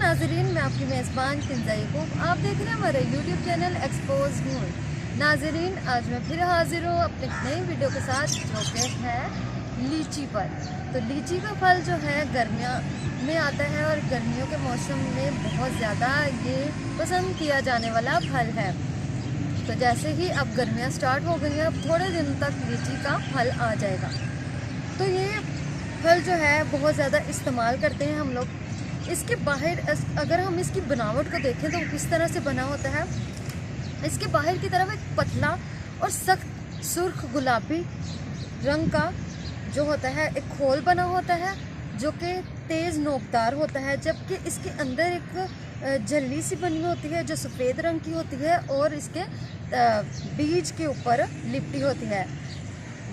नाजरीन, मैं आपकी मेज़बान किंजा याकूब। आप देख रहे हैं हमारे यूट्यूब चैनल एक्सपोज न्यूज़। नाजरीन, आज मैं फिर हाजिर हूँ अपने नई वीडियो के साथ, जो कि है लीची पर। तो लीची का फल जो है गर्मियों में आता है और गर्मियों के मौसम में बहुत ज़्यादा ये पसंद किया जाने वाला फल है। तो जैसे ही अब गर्मियाँ स्टार्ट हो गई हैं, अब थोड़े दिन तक लीची का फल आ जाएगा। तो ये फल जो है बहुत ज़्यादा इस्तेमाल करते हैं हम लोग। इसके बाहर अगर हम इसकी बनावट को देखें तो किस तरह से बना होता है। इसके बाहर की तरफ एक पतला और सख्त सुर्ख गुलाबी रंग का जो होता है एक खोल बना होता है, जो कि तेज़ नोकदार होता है, जबकि इसके अंदर एक झिल्ली सी बनी होती है जो सफ़ेद रंग की होती है और इसके बीज के ऊपर लिपटी होती है।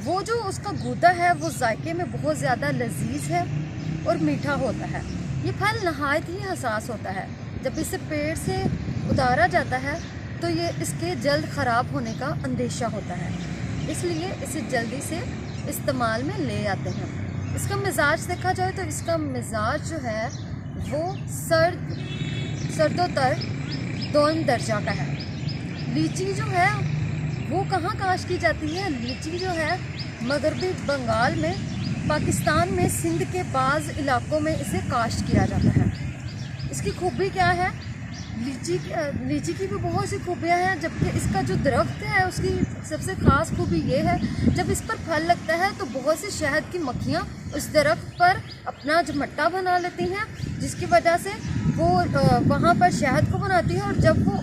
वो जो उसका गूदा है वो जायके में बहुत ज़्यादा लजीज है और मीठा होता है। ये फल नहायत ही हसास होता है। जब इसे पेड़ से उतारा जाता है तो ये इसके जल्द ख़राब होने का अंदेशा होता है, इसलिए इसे जल्दी से इस्तेमाल में ले आते हैं। इसका मिजाज देखा जाए तो इसका मिजाज जो है वो सर्दोतर दोन दर्जा का है। लीची जो है वो कहाँ काश्त की जाती है? लीची जो है मगरबी बंगाल में, पाकिस्तान में सिंध के बाज़ इलाकों में इसे काश्त किया जाता है। इसकी खूबी क्या है? लीची की भी बहुत सी खूबियाँ हैं, जबकि इसका जो दरख्त है उसकी सबसे ख़ास खूबी ये है, जब इस पर फल लगता है तो बहुत सी शहद की मक्खियाँ उस दरख्त पर अपना झमट्टा बना लेती हैं, जिसकी वजह से वो वहाँ पर शहद को बनाती है। और जब वो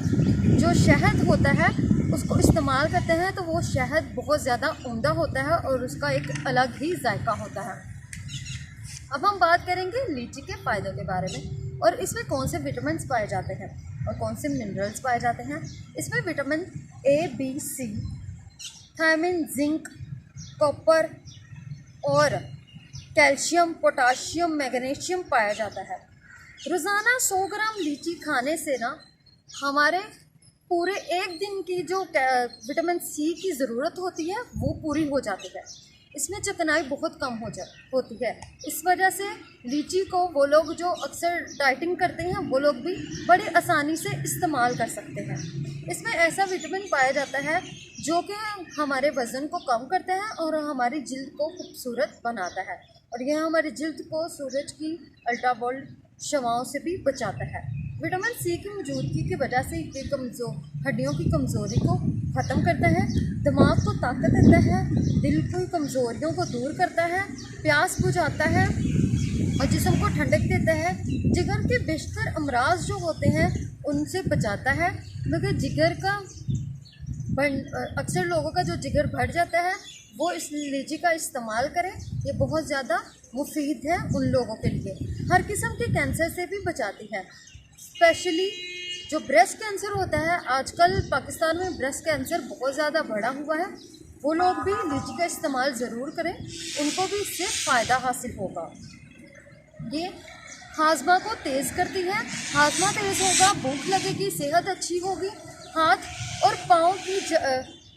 जो शहद होता है उसको इस्तेमाल करते हैं तो वो शहद बहुत ज़्यादा उम्दा होता है और उसका एक अलग ही जायका होता है। अब हम बात करेंगे लीची के फ़ायदों के बारे में और इसमें कौन से विटामिन पाए जाते हैं और कौन से मिनरल्स पाए जाते हैं। इसमें vitamin A, B, C, thiamine, zinc, copper और कैल्शियम, पोटाशियम, मैग्नीशियम पाया जाता है। रोज़ाना 100 ग्राम लीची खाने से ना हमारे पूरे एक दिन की जो विटामिन सी की ज़रूरत होती है वो पूरी हो जाती है। इसमें चिकनाई बहुत कम होती है। इस वजह से लीची को वो लोग जो अक्सर डाइटिंग करते हैं वो लोग भी बड़ी आसानी से इस्तेमाल कर सकते हैं। इसमें ऐसा विटामिन पाया जाता है जो कि हमारे वज़न को कम करता है और हमारी जिल्द को खूबसूरत बनाता है, और यह हमारी जिल्द को सूरज की अल्ट्रावायलेट शवाओं से भी बचाता है। विटामिन सी की मौजूदगी की वजह से हड्डियों की कमज़ोरी को ख़त्म करता है, दिमाग को ताकत देता है, दिल की कमज़ोरियों को दूर करता है, प्यास बुझाता है और जिस्म को ठंडक देता है। जिगर के बेशतर अमराज जो होते हैं उनसे बचाता है। मगर जिगर का अक्सर लोगों का जो जिगर बढ़ जाता है वो इस लीची का इस्तेमाल करें, ये बहुत ज़्यादा मुफीद है उन लोगों के लिए। हर किस्म के कैंसर से भी बचाती है, स्पेशली जो ब्रेस्ट कैंसर होता है। आजकल पाकिस्तान में ब्रेस्ट कैंसर बहुत ज़्यादा बढ़ा हुआ है, वो लोग भी लीची का इस्तेमाल ज़रूर करें, उनको भी इससे फ़ायदा हासिल होगा। ये हाजमा को तेज़ करती है, हाजमा तेज़ होगा, भूख लगेगी, सेहत अच्छी होगी। हाथ और पाँव की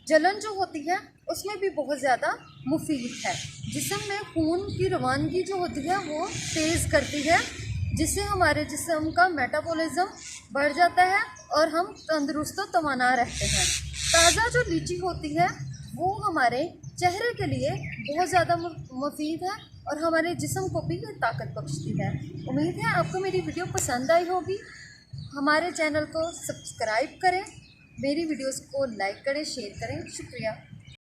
जलन जो होती है उसमें भी बहुत ज़्यादा मुफीद है। जिस्म में खून की रवानगी जो होती है वो तेज़ करती है, जिससे हमारे जिस्म का मेटाबॉलिज्म बढ़ जाता है और हम तंदुरुस्त और तवाना रहते हैं। ताज़ा जो लीची होती है वो हमारे चेहरे के लिए बहुत ज़्यादा मुफीद है और हमारे जिस्म को भी ये ताकत बख्शती है। उम्मीद है आपको मेरी वीडियो पसंद आई होगी। हमारे चैनल को सब्सक्राइब करें, मेरी वीडियोस को लाइक करें, शेयर करें। शुक्रिया।